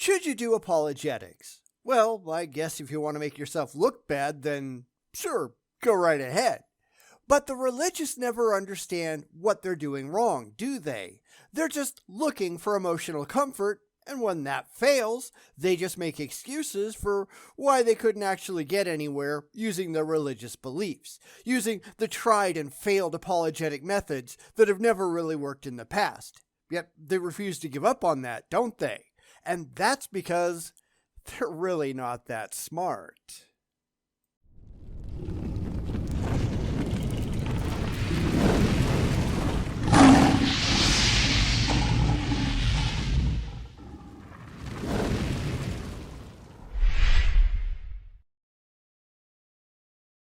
Should you do apologetics? Well, I guess if you want to make yourself look bad, then sure, go right ahead. But the religious never understand what they're doing wrong, do they? They're just looking for emotional comfort, and when that fails, they just make excuses for why they couldn't actually get anywhere using their religious beliefs, using the tried and failed apologetic methods that have never really worked in the past. Yet they refuse to give up on that, don't they? And that's because they're really not that smart.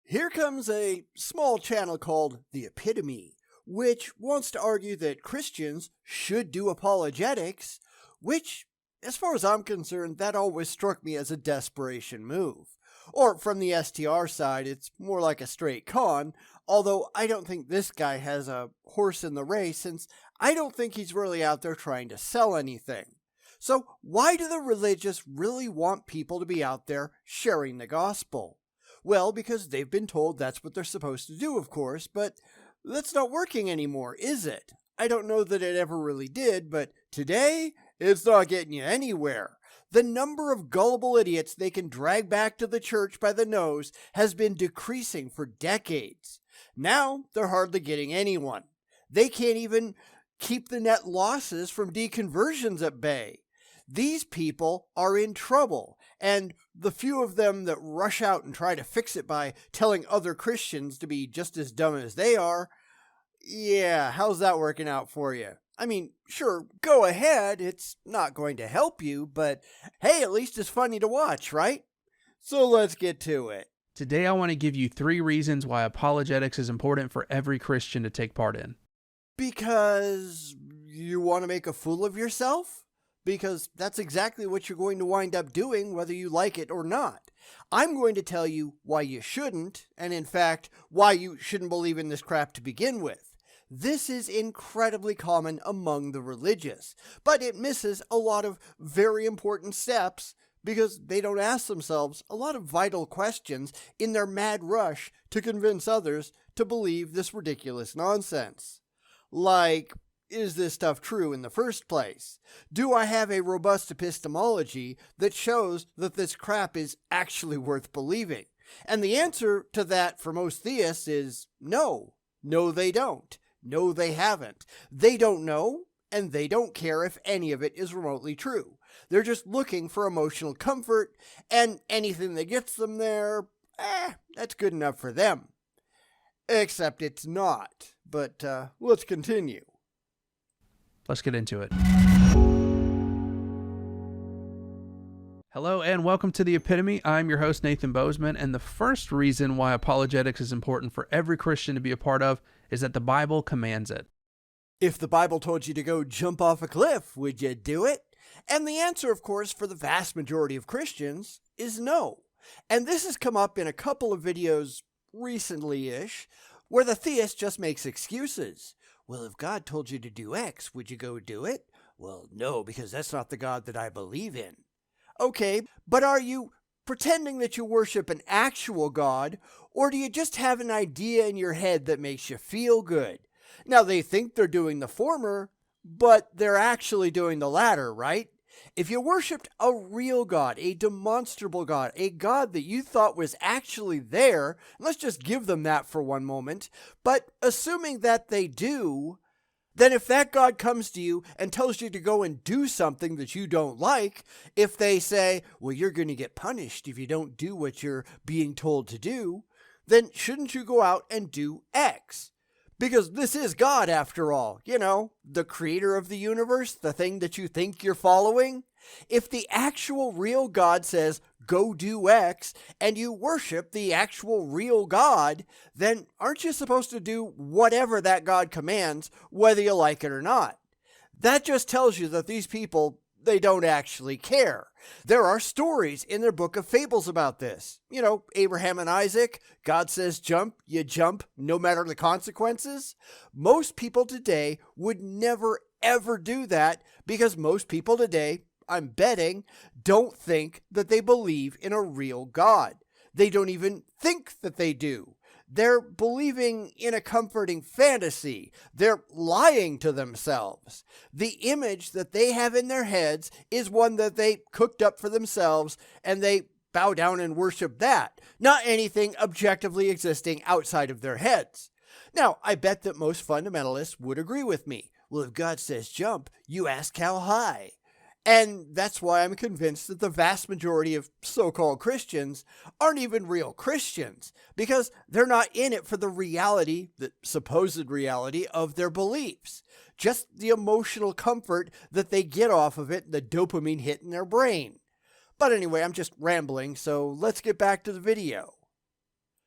Here comes a small channel called The Epitome, which wants to argue that Christians should do apologetics, which, as far as I'm concerned, that always struck me as a desperation move. Or from the STR side, it's more like a straight con, although I don't think this guy has a horse in the race, since I don't think he's really out there trying to sell anything. So why do the religious really want people to be out there sharing the gospel? Well, because they've been told that's what they're supposed to do, of course, but that's not working anymore, is it? I don't know that it ever really did, but today, it's not getting you anywhere. The number of gullible idiots they can drag back to the church by the nose has been decreasing for decades. Now, they're hardly getting anyone. They can't even keep the net losses from deconversions at bay. These people are in trouble, and the few of them that rush out and try to fix it by telling other Christians to be just as dumb as they are, yeah, how's that working out for you? I mean, sure, go ahead, it's not going to help you, but hey, at least it's funny to watch, right? So let's get to it. Today I want to give you 3 reasons why apologetics is important for every Christian to take part in. Because you want to make a fool of yourself? Because that's exactly what you're going to wind up doing whether you like it or not. I'm going to tell you why you shouldn't, and in fact, why you shouldn't believe in this crap to begin with. This is incredibly common among the religious, but it misses a lot of very important steps because they don't ask themselves a lot of vital questions in their mad rush to convince others to believe this ridiculous nonsense. Like, is this stuff true in the first place? Do I have a robust epistemology that shows that this crap is actually worth believing? And the answer to that for most theists is no. No, they don't. No, they haven't. They don't know, and they don't care if any of it is remotely true. They're just looking for emotional comfort, and anything that gets them there, that's good enough for them. Except it's not. But let's continue. Let's get into it. Hello and welcome to The Epitome. I'm your host, Nathan Bozeman, and the first reason why apologetics is important for every Christian to be a part of is that the Bible commands it. If the Bible told you to go jump off a cliff, would you do it? And the answer, of course, for the vast majority of Christians is no. And this has come up in a couple of videos recently-ish, where the theist just makes excuses. Well, if God told you to do X, would you go do it? Well, no, because that's not the God that I believe in. Okay, but are you pretending that you worship an actual God, or do you just have an idea in your head that makes you feel good? Now, they think they're doing the former, but they're actually doing the latter, right? If you worshipped a real God, a demonstrable God, a God that you thought was actually there, let's just give them that for one moment, but assuming that they do, then if that God comes to you and tells you to go and do something that you don't like, if they say, well, you're going to get punished if you don't do what you're being told to do, then shouldn't you go out and do X? Because this is God, after all, the creator of the universe, the thing that you think you're following. If the actual real God says, go do X, and you worship the actual real God, then aren't you supposed to do whatever that God commands, whether you like it or not? That just tells you that these people, they don't actually care. There are stories in their book of fables about this. Abraham and Isaac, God says jump, you jump, no matter the consequences. Most people today would never, ever do that because most people today I'm betting, don't think that they believe in a real God. They don't even think that they do. They're believing in a comforting fantasy. They're lying to themselves. The image that they have in their heads is one that they cooked up for themselves, and they bow down and worship that, not anything objectively existing outside of their heads. Now, I bet that most fundamentalists would agree with me. Well, if God says jump, you ask how high. And that's why I'm convinced that the vast majority of so-called Christians aren't even real Christians, because they're not in it for the reality, the supposed reality of their beliefs. Just the emotional comfort that they get off of it, the dopamine hit in their brain. But anyway, I'm just rambling, so let's get back to the video.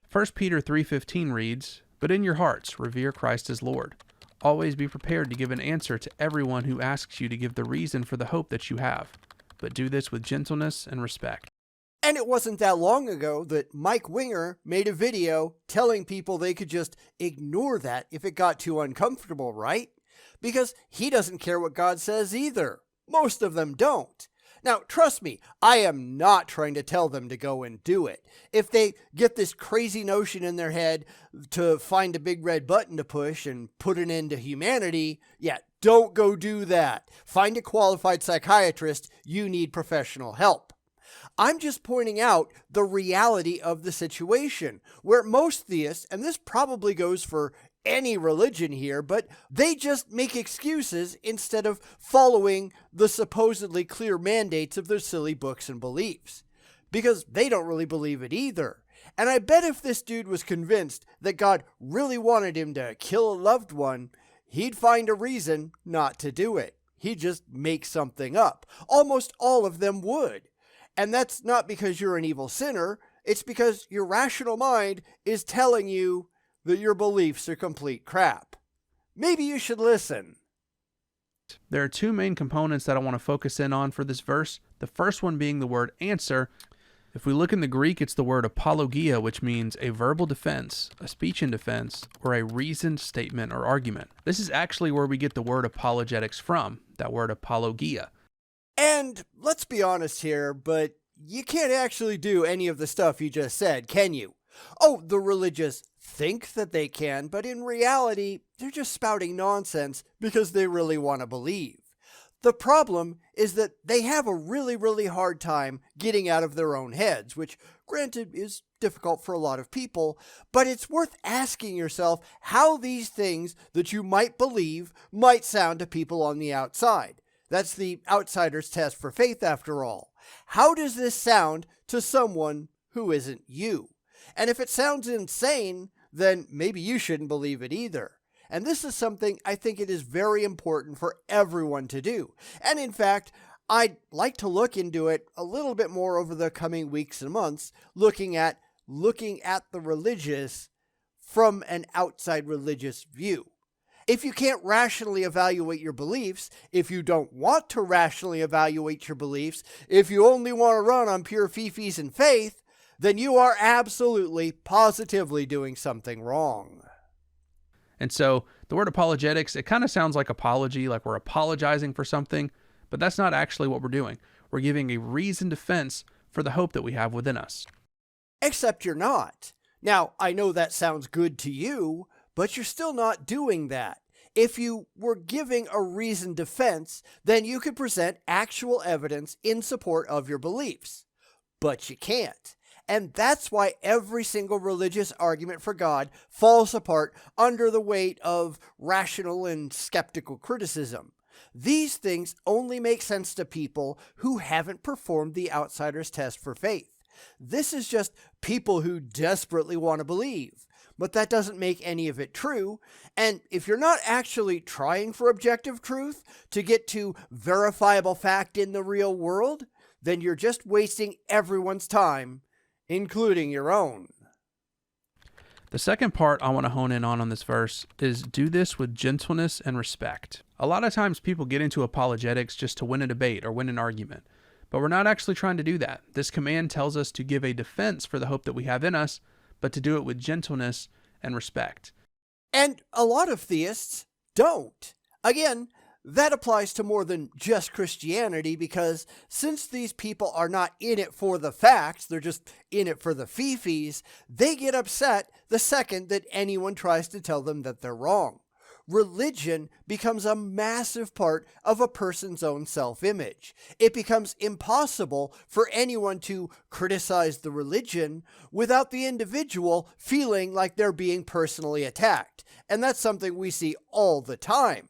1 Peter 3:15 reads, "But in your hearts revere Christ as Lord. Always be prepared to give an answer to everyone who asks you to give the reason for the hope that you have, but do this with gentleness and respect." And it wasn't that long ago that Mike Winger made a video telling people they could just ignore that if it got too uncomfortable, right? Because he doesn't care what God says either. Most of them don't. Now, trust me, I am not trying to tell them to go and do it. If they get this crazy notion in their head to find a big red button to push and put an end to humanity, yeah, don't go do that. Find a qualified psychiatrist. You need professional help. I'm just pointing out the reality of the situation, where most theists, and this probably goes for any religion here, but they just make excuses instead of following the supposedly clear mandates of their silly books and beliefs, because they don't really believe it either. And I bet if this dude was convinced that God really wanted him to kill a loved one, he'd find a reason not to do it. He'd just make something up. Almost all of them would. And that's not because you're an evil sinner. It's because your rational mind is telling you that your beliefs are complete crap. Maybe you should listen. There are two main components that I want to focus in on for this verse. The first one being the word answer. If we look in the Greek, it's the word apologia, which means a verbal defense, a speech in defense, or a reasoned statement or argument. This is actually where we get the word apologetics from, that word apologia. And let's be honest here, but you can't actually do any of the stuff you just said, can you? Oh, the religious think that they can, but in reality, they're just spouting nonsense because they really want to believe. The problem is that they have a really hard time getting out of their own heads, which granted is difficult for a lot of people, but it's worth asking yourself how these things that you might believe might sound to people on the outside. That's the outsider's test for faith, after all. How does this sound to someone who isn't you? And if it sounds insane, then maybe you shouldn't believe it either. And this is something I think it is very important for everyone to do. And in fact, I'd like to look into it a little bit more over the coming weeks and months, looking at the religious from an outside religious view. If you can't rationally evaluate your beliefs, if you don't want to rationally evaluate your beliefs, if you only want to run on pure fifis and faith, then you are absolutely, positively doing something wrong. And so the word apologetics, it kind of sounds like apology, like we're apologizing for something, but that's not actually what we're doing. We're giving a reasoned defense for the hope that we have within us. Except you're not. Now, I know that sounds good to you, but you're still not doing that. If you were giving a reasoned defense, then you could present actual evidence in support of your beliefs. But you can't. And that's why every single religious argument for God falls apart under the weight of rational and skeptical criticism. These things only make sense to people who haven't performed the outsider's test for faith. This is just people who desperately want to believe. But that doesn't make any of it true. And if you're not actually trying for objective truth to get to verifiable fact in the real world, then you're just wasting everyone's time, including your own. The second part I want to hone in on this verse is do this with gentleness and respect. A lot of times people get into apologetics just to win a debate or win an argument, but we're not actually trying to do that. This command tells us to give a defense for the hope that we have in us, but to do it with gentleness and respect. And a lot of theists don't. Again, That applies to more than just Christianity, because since these people are not in it for the facts, they're just in it for the fee-fees, they get upset the second that anyone tries to tell them that they're wrong. Religion becomes a massive part of a person's own self-image. It becomes impossible for anyone to criticize the religion without the individual feeling like they're being personally attacked. And that's something we see all the time.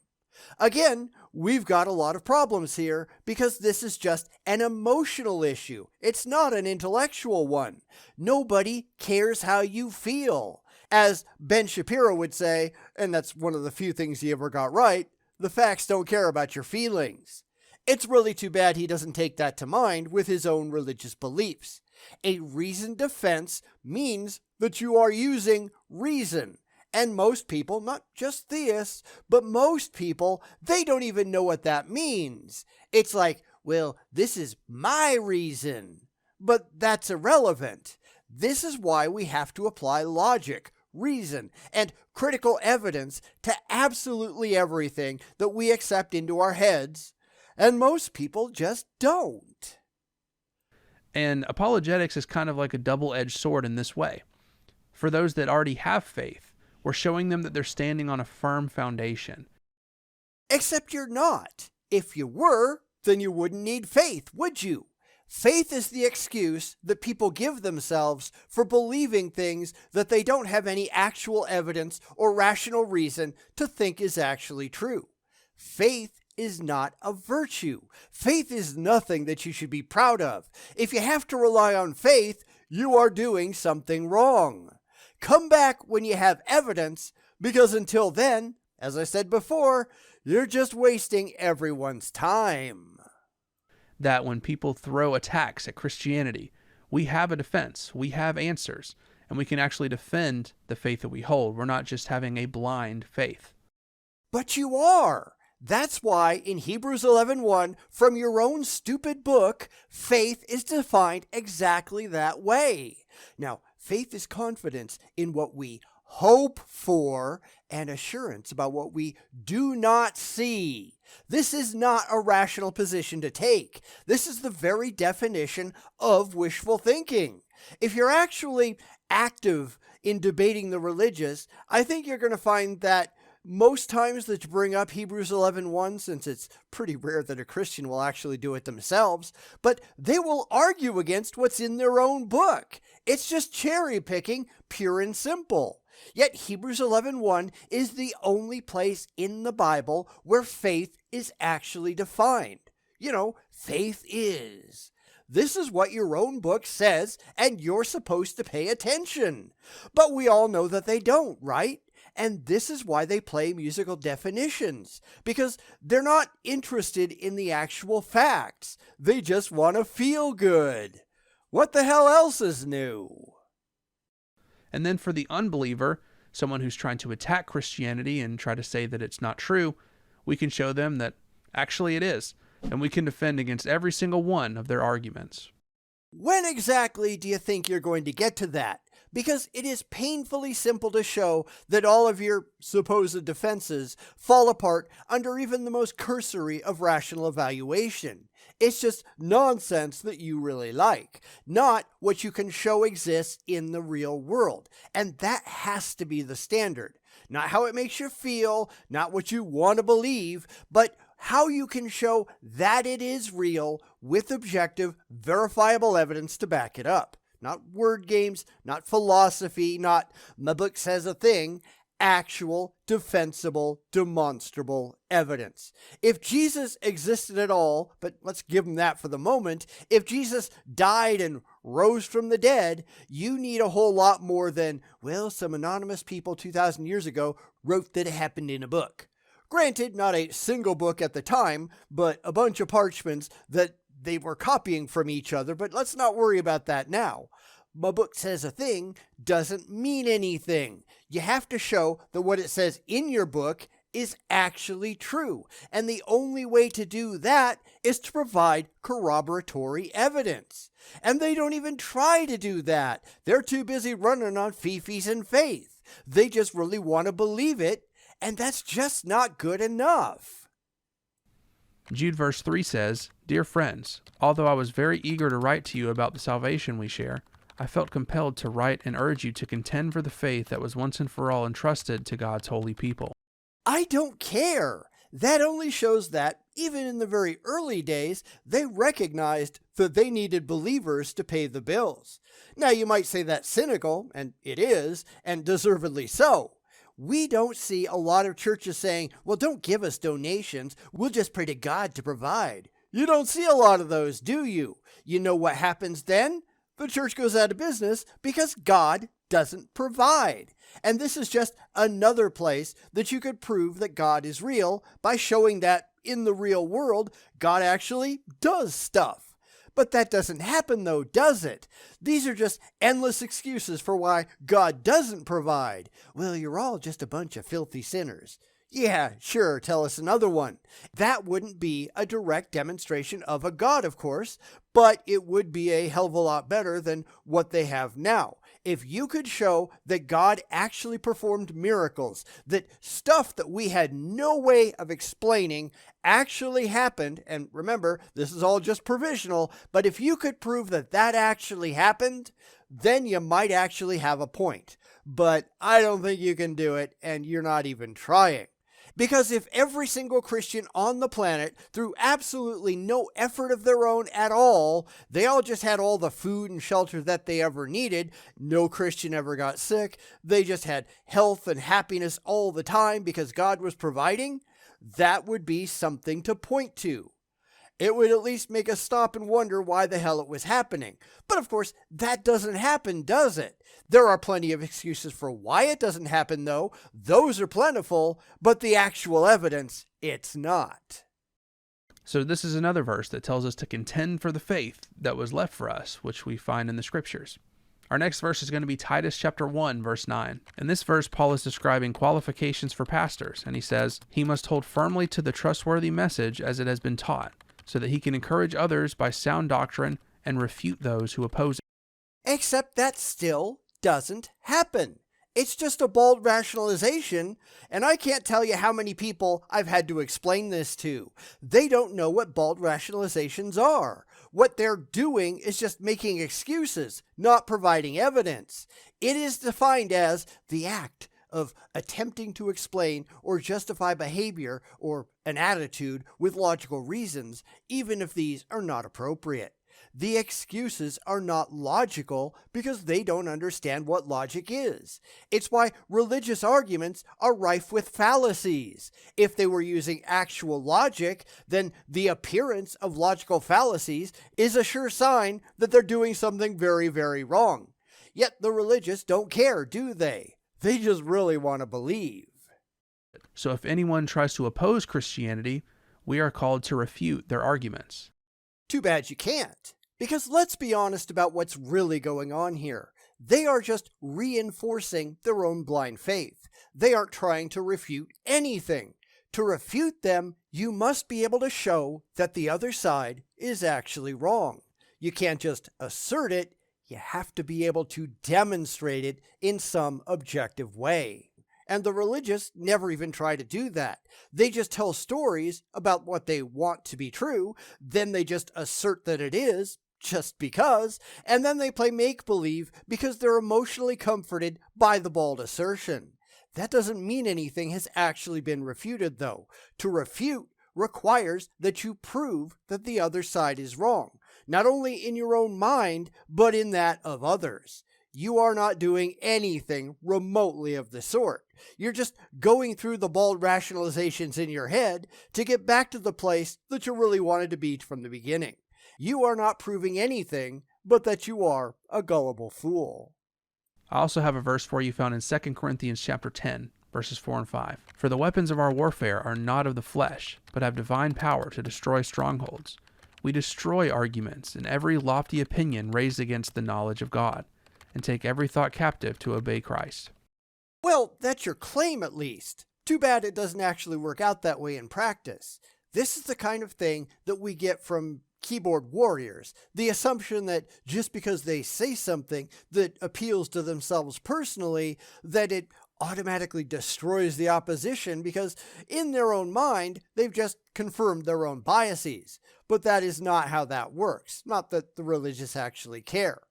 Again, we've got a lot of problems here because this is just an emotional issue. It's not an intellectual one. Nobody cares how you feel. As Ben Shapiro would say, and that's one of the few things he ever got right, the facts don't care about your feelings. It's really too bad he doesn't take that to mind with his own religious beliefs. A reasoned defense means that you are using reason. And most people, not just theists, but most people, they don't even know what that means. It's like, well, this is my reason. But that's irrelevant. This is why we have to apply logic, reason, and critical evidence to absolutely everything that we accept into our heads. And most people just don't. And apologetics is kind of like a double-edged sword in this way. For those that already have faith, we're showing them that they're standing on a firm foundation. Except you're not. If you were, then you wouldn't need faith, would you? Faith is the excuse that people give themselves for believing things that they don't have any actual evidence or rational reason to think is actually true. Faith is not a virtue. Faith is nothing that you should be proud of. If you have to rely on faith, you are doing something wrong. Come back when you have evidence, because until then, as I said before, you're just wasting everyone's time. That when people throw attacks at Christianity, we have a defense, we have answers, and we can actually defend the faith that we hold. We're not just having a blind faith. But you are. That's why in Hebrews 11:1, from your own stupid book, faith is defined exactly that way. Now, faith is confidence in what we hope for and assurance about what we do not see. This is not a rational position to take. This is the very definition of wishful thinking. If you're actually active in debating the religious, I think you're going to find that most times that you bring up Hebrews 11:1, since it's pretty rare that a Christian will actually do it themselves, but they will argue against what's in their own book. It's just cherry picking, pure and simple. Yet Hebrews 11:1 is the only place in the Bible where faith is actually defined. You know, faith is. This is what your own book says, and you're supposed to pay attention. But we all know that they don't, right? And this is why they play musical definitions, because they're not interested in the actual facts. They just want to feel good. What the hell else is new? And then for the unbeliever, someone who's trying to attack Christianity and try to say that it's not true, we can show them that actually it is, and we can defend against every single one of their arguments. When exactly do you think you're going to get to that? Because it is painfully simple to show that all of your supposed defenses fall apart under even the most cursory of rational evaluation. It's just nonsense that you really like, not what you can show exists in the real world. And that has to be the standard. Not how it makes you feel, not what you want to believe, but how you can show that it is real with objective, verifiable evidence to back it up. Not word games, not philosophy, not my book says a thing. Actual, defensible, demonstrable evidence. If Jesus existed at all, but let's give him that for the moment, if Jesus died and rose from the dead, you need a whole lot more than, well, some anonymous people 2,000 years ago wrote that it happened in a book. Granted, not a single book at the time, but a bunch of parchments that they were copying from each other, but let's not worry about that now. My book says a thing doesn't mean anything. You have to show that what it says in your book is actually true. And the only way to do that is to provide corroboratory evidence. And they don't even try to do that. They're too busy running on fee-fees and faith. They just really want to believe it, and that's just not good enough. Jude verse 3 says, "Dear friends, although I was very eager to write to you about the salvation we share, I felt compelled to write and urge you to contend for the faith that was once and for all entrusted to God's holy people." I don't care. That only shows that, even in the very early days, they recognized that they needed believers to pay the bills. Now, you might say that's cynical, and it is, and deservedly so. We don't see a lot of churches saying, well, don't give us donations, we'll just pray to God to provide. You don't see a lot of those, do you? You know what happens then? The church goes out of business because God doesn't provide. And this is just another place that you could prove that God is real by showing that in the real world, God actually does stuff. But that doesn't happen though, does it? These are just endless excuses for why God doesn't provide. Well, you're all just a bunch of filthy sinners. Yeah, sure, tell us another one. That wouldn't be a direct demonstration of a God, of course, but it would be a hell of a lot better than what they have now. If you could show that God actually performed miracles, that stuff that we had no way of explaining actually happened, and remember, this is all just provisional, but if you could prove that that actually happened, then you might actually have a point. But I don't think you can do it, and you're not even trying. Because if every single Christian on the planet, through absolutely no effort of their own at all, they all just had all the food and shelter that they ever needed, no Christian ever got sick, they just had health and happiness all the time because God was providing, that would be something to point to. It would at least make us stop and wonder why the hell it was happening. But of course, that doesn't happen, does it? There are plenty of excuses for why it doesn't happen, though. Those are plentiful, but the actual evidence, it's not. So this is another verse that tells us to contend for the faith that was left for us, which we find in the scriptures. Our next verse is going to be Titus chapter 1, verse 9. In this verse, Paul is describing qualifications for pastors, and he says, "He must hold firmly to the trustworthy message as it has been taught, so that he can encourage others by sound doctrine and refute those who oppose it." Except that still doesn't happen. It's just a bald rationalization, and I can't tell you how many people I've had to explain this to. They don't know what bald rationalizations are. What they're doing is just making excuses, not providing evidence. It is defined as the act of attempting to explain or justify behavior or an attitude with logical reasons, even if these are not appropriate. The excuses are not logical because they don't understand what logic is. It's why religious arguments are rife with fallacies. If they were using actual logic, then the appearance of logical fallacies is a sure sign that they're doing something very, very wrong. Yet the religious don't care, do they? They just really want to believe. So if anyone tries to oppose Christianity, we are called to refute their arguments. Too bad you can't. Because let's be honest about what's really going on here. They are just reinforcing their own blind faith. They aren't trying to refute anything. To refute them, you must be able to show that the other side is actually wrong. You can't just assert it, you have to be able to demonstrate it in some objective way. And the religious never even try to do that. They just tell stories about what they want to be true, then they just assert that it is, just because, and then they play make-believe because they're emotionally comforted by the bald assertion. That doesn't mean anything has actually been refuted, though. To refute requires that you prove that the other side is wrong, not only in your own mind, but in that of others. You are not doing anything remotely of the sort. You're just going through the bald rationalizations in your head to get back to the place that you really wanted to be from the beginning. You are not proving anything but that you are a gullible fool. I also have a verse for you found in 2 Corinthians chapter 10, verses 4 and 5. "For the weapons of our warfare are not of the flesh, but have divine power to destroy strongholds. We destroy arguments and every lofty opinion raised against the knowledge of God, and take every thought captive to obey Christ." Well, that's your claim at least. Too bad it doesn't actually work out that way in practice. This is the kind of thing that we get from keyboard warriors. The assumption that just because they say something that appeals to themselves personally, that it automatically destroys the opposition because in their own mind, they've just confirmed their own biases. But that is not how that works. Not that the religious actually care.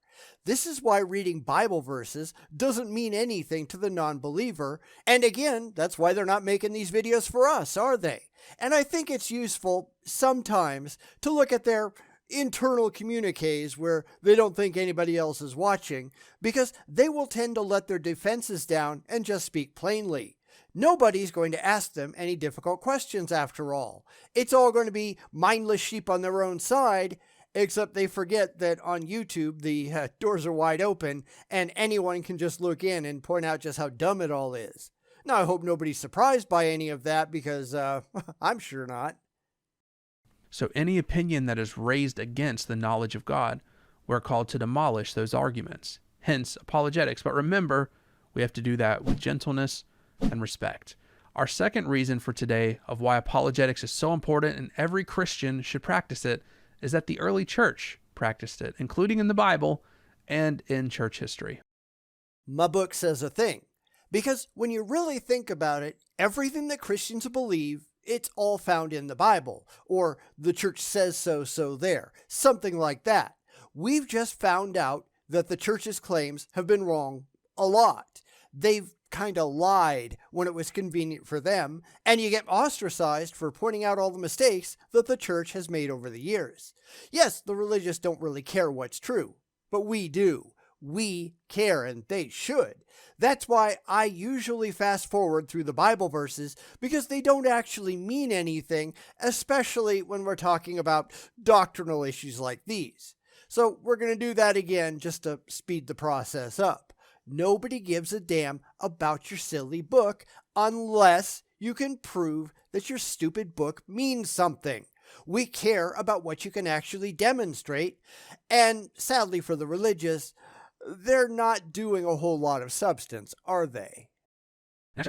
This is why reading Bible verses doesn't mean anything to the non-believer. And again, that's why they're not making these videos for us, are they? And I think it's useful sometimes to look at their internal communiques where they don't think anybody else is watching, because they will tend to let their defenses down and just speak plainly. Nobody's going to ask them any difficult questions after all. It's all going to be mindless sheep on their own side, except they forget that on YouTube the doors are wide open and anyone can just look in and point out just how dumb it all is. Now, I hope nobody's surprised by any of that because I'm sure not. So any opinion that is raised against the knowledge of God, we're called to demolish those arguments. Hence, apologetics. But remember, we have to do that with gentleness and respect. Our second reason for today of why apologetics is so important and every Christian should practice it is that the early church practiced it, including in the Bible and in church history. My book says a thing. Because when you really think about it, everything that Christians believe, it's all found in the Bible, or the church says so, so there, something like that. We've just found out that the church's claims have been wrong a lot. They've kind of lied when it was convenient for them, and you get ostracized for pointing out all the mistakes that the church has made over the years. Yes, the religious don't really care what's true, but we do. We care, and they should. That's why I usually fast forward through the Bible verses, because they don't actually mean anything, especially when we're talking about doctrinal issues like these. So we're going to do that again just to speed the process up. Nobody gives a damn about your silly book unless you can prove that your stupid book means something. We care about what you can actually demonstrate, and sadly for the religious, they're not doing a whole lot of substance, are they? Now,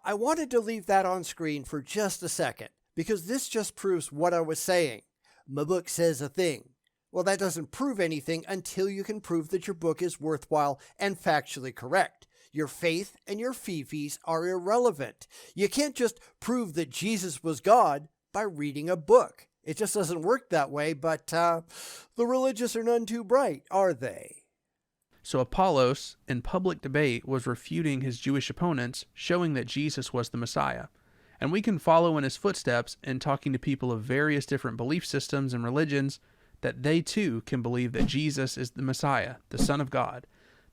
I wanted to leave that on screen for just a second, because this just proves what I was saying. My book says a thing. Well, that doesn't prove anything until you can prove that your book is worthwhile and factually correct. Your faith and your fee-fees are irrelevant. You can't just prove that Jesus was God by reading a book. It just doesn't work that way, but the religious are none too bright, are they? So Apollos, in public debate, was refuting his Jewish opponents, showing that Jesus was the Messiah. And we can follow in his footsteps in talking to people of various different belief systems and religions that they too can believe that Jesus is the Messiah, the Son of God,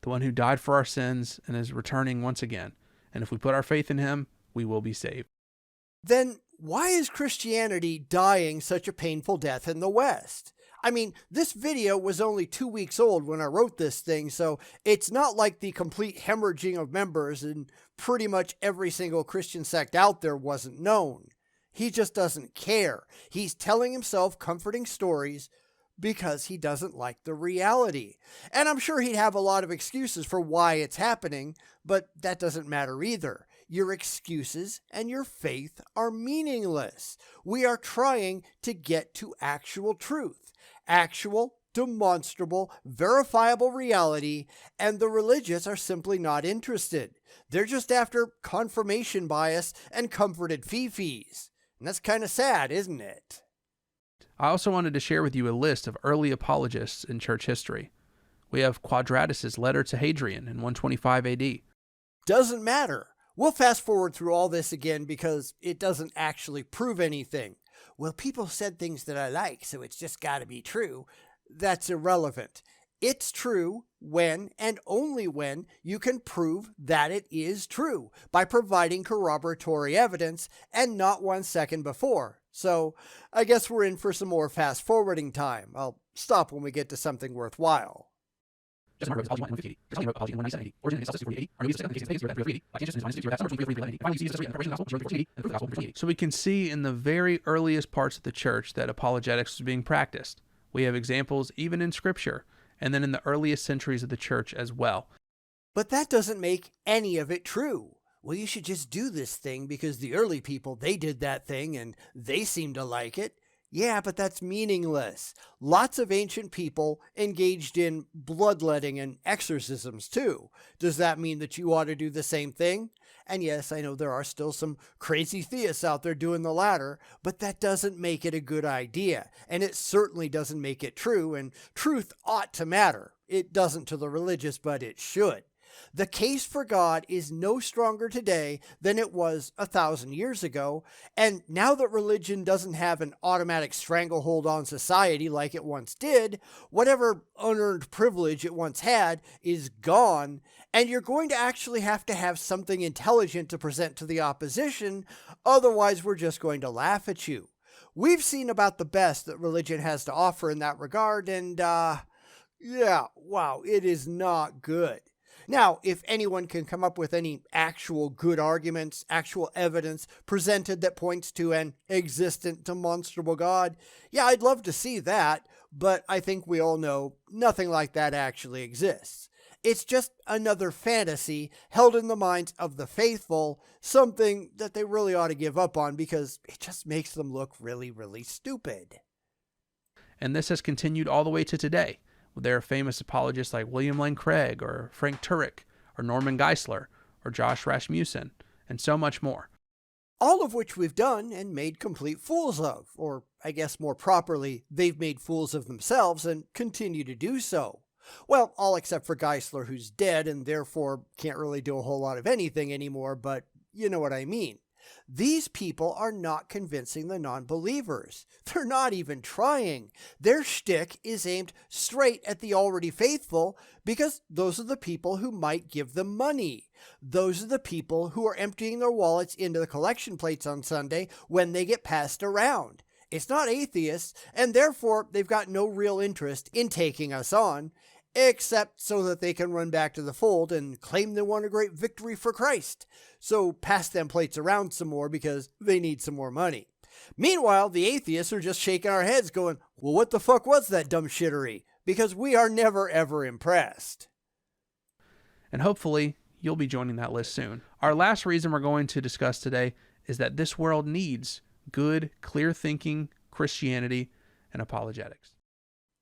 the one who died for our sins and is returning once again. And if we put our faith in him, we will be saved. Then why is Christianity dying such a painful death in the West? I mean, this video was only 2 weeks old when I wrote this thing, so it's not like the complete hemorrhaging of members in pretty much every single Christian sect out there wasn't known. He just doesn't care. He's telling himself comforting stories because he doesn't like the reality. And I'm sure he'd have a lot of excuses for why it's happening, but that doesn't matter either. Your excuses and your faith are meaningless. We are trying to get to actual truth, actual, demonstrable, verifiable reality, and the religious are simply not interested. They're just after confirmation bias and comforted fee-fees. And that's kind of sad, isn't it? I also wanted to share with you a list of early apologists in church history. We have Quadratus' letter to Hadrian in 125 AD. Doesn't matter. We'll fast forward through all this again because it doesn't actually prove anything. Well, people said things that I like, so it's just got to be true. That's irrelevant. It's true when and only when you can prove that it is true by providing corroboratory evidence and not 1 second before. So I guess we're in for some more fast forwarding time. I'll stop when we get to something worthwhile. Justin Mark wrote Apology 1 in 150 AD. Tertullian wrote Apology in 197 AD. Origen is 640 AD. Arnobius II, the case of pagans, wrote that in 380 AD. Lactantius in 162 wrote that. Some versions 311 AD. Finally, Eusebius in preparation of the gospel, wrote 440 AD. And the proof of the gospel, 380 AD. So we can see in the very earliest parts of the church that apologetics was being practiced. We have examples even in Scripture, and then in the earliest centuries of the church as well. But that doesn't make any of it true. Well, you should just do this thing because the early people, they did that thing and they seem to like it. Yeah, but that's meaningless. Lots of ancient people engaged in bloodletting and exorcisms too. Does that mean that you ought to do the same thing? And yes, I know there are still some crazy theists out there doing the latter, but that doesn't make it a good idea. And it certainly doesn't make it true, and truth ought to matter. It doesn't to the religious, but it should. The case for God is no stronger today than it was 1,000 years ago, and now that religion doesn't have an automatic stranglehold on society like it once did, whatever unearned privilege it once had is gone, and you're going to actually have to have something intelligent to present to the opposition, otherwise we're just going to laugh at you. We've seen about the best that religion has to offer in that regard, and it is not good. Now, if anyone can come up with any actual good arguments, actual evidence presented that points to an existent, demonstrable God, yeah, I'd love to see that, but I think we all know nothing like that actually exists. It's just another fantasy held in the minds of the faithful, something that they really ought to give up on because it just makes them look really, really stupid. And this has continued all the way to today. There are famous apologists like William Lane Craig or Frank Turek or Norman Geisler or Josh Rasmussen and so much more. All of which we've done and made complete fools of, or I guess more properly, they've made fools of themselves and continue to do so. Well, all except for Geisler, who's dead and therefore can't really do a whole lot of anything anymore, but you know what I mean. These people are not convincing the non-believers. They're not even trying. Their shtick is aimed straight at the already faithful because those are the people who might give them money. Those are the people who are emptying their wallets into the collection plates on Sunday when they get passed around. It's not atheists, and therefore they've got no real interest in taking us on, except so that they can run back to the fold and claim they won a great victory for Christ. So pass them plates around some more because they need some more money. Meanwhile, the atheists are just shaking our heads going, well, what the fuck was that dumb shittery? Because we are never ever impressed. And hopefully, you'll be joining that list soon. Our last reason we're going to discuss today is that this world needs good, clear-thinking Christianity and apologetics.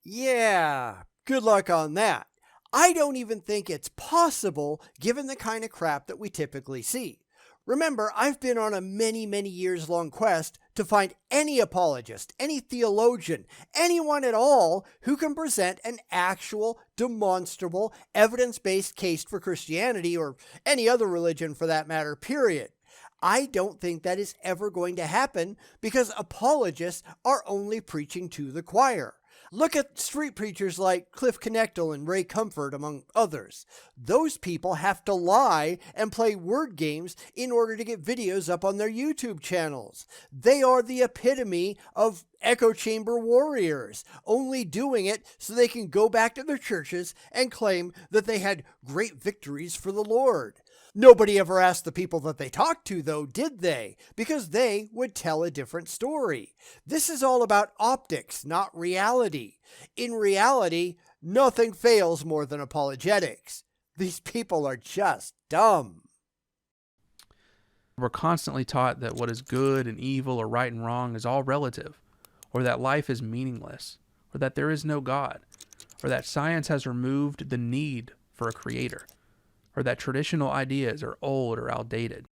Yeah, good luck on that. I don't even think it's possible given the kind of crap that we typically see. Remember, I've been on a many, many years long quest to find any apologist, any theologian, anyone at all who can present an actual, demonstrable, evidence-based case for Christianity or any other religion for that matter, period. I don't think that is ever going to happen because apologists are only preaching to the choir. Look at street preachers like Cliff Knechtel and Ray Comfort, among others. Those people have to lie and play word games in order to get videos up on their YouTube channels. They are the epitome of echo chamber warriors, only doing it so they can go back to their churches and claim that they had great victories for the Lord. Nobody ever asked the people that they talked to, though, did they? Because they would tell a different story. This is all about optics, not reality. In reality, nothing fails more than apologetics. These people are just dumb. We're constantly taught that what is good and evil or right and wrong is all relative, or that life is meaningless, or that there is no God, or that science has removed the need for a creator, or that traditional ideas are old or outdated.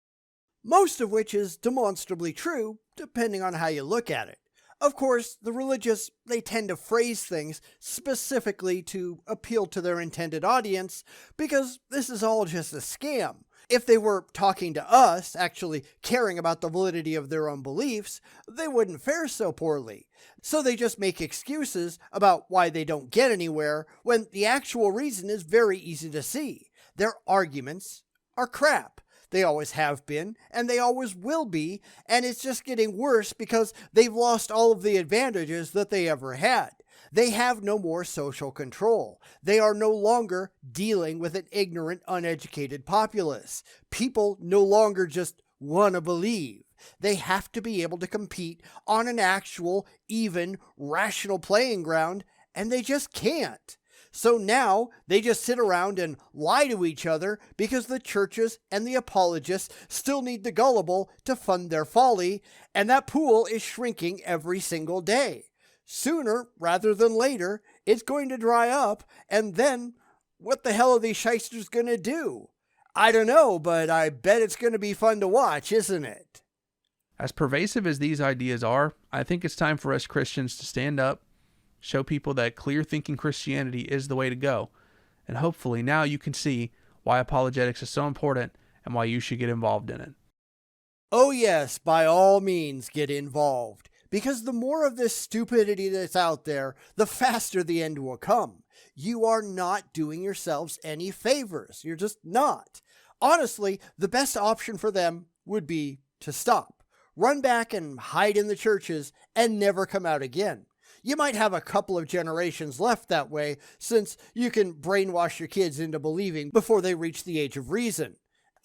Most of which is demonstrably true, depending on how you look at it. Of course, the religious, they tend to phrase things specifically to appeal to their intended audience, because this is all just a scam. If they were talking to us, actually caring about the validity of their own beliefs, they wouldn't fare so poorly. So they just make excuses about why they don't get anywhere, when the actual reason is very easy to see. Their arguments are crap. They always have been, and they always will be, and it's just getting worse because they've lost all of the advantages that they ever had. They have no more social control. They are no longer dealing with an ignorant, uneducated populace. People no longer just want to believe. They have to be able to compete on an actual, even, rational playing ground, and they just can't. So now they just sit around and lie to each other because the churches and the apologists still need the gullible to fund their folly, and that pool is shrinking every single day. Sooner rather than later, it's going to dry up, and then what the hell are these shysters going to do? I don't know, but I bet it's going to be fun to watch, isn't it? As pervasive as these ideas are, I think it's time for us Christians to stand up, show people that clear-thinking Christianity is the way to go, and hopefully now you can see why apologetics is so important and why you should get involved in it. Oh yes, by all means get involved, because the more of this stupidity that's out there, the faster the end will come. You are not doing yourselves any favors. You're just not. Honestly, the best option for them would be to stop. Run back and hide in the churches and never come out again. You might have a couple of generations left that way, since you can brainwash your kids into believing before they reach the age of reason.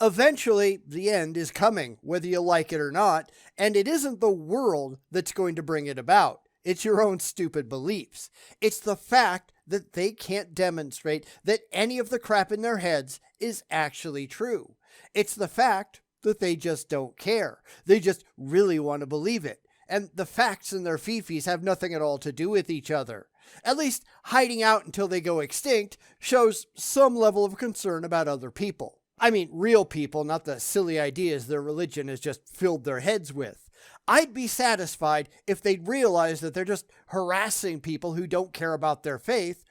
Eventually, the end is coming, whether you like it or not, and it isn't the world that's going to bring it about. It's your own stupid beliefs. It's the fact that they can't demonstrate that any of the crap in their heads is actually true. It's the fact that they just don't care. They just really want to believe it. And the facts in their fifis have nothing at all to do with each other. At least hiding out until they go extinct shows some level of concern about other people. I mean, real people, not the silly ideas their religion has just filled their heads with. I'd be satisfied if they'd realize that they're just harassing people who don't care about their faith,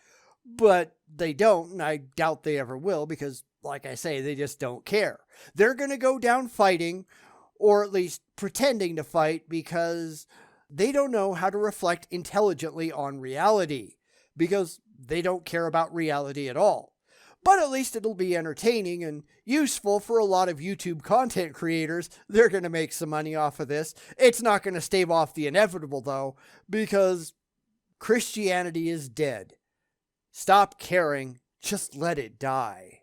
but they don't, and I doubt they ever will because, like I say, they just don't care. They're going to go down fighting, or at least pretending to fight, because they don't know how to reflect intelligently on reality, because they don't care about reality at all. But at least it'll be entertaining and useful for a lot of YouTube content creators. They're going to make some money off of this. It's not going to stave off the inevitable, though, because Christianity is dead. Stop caring. Just let it die.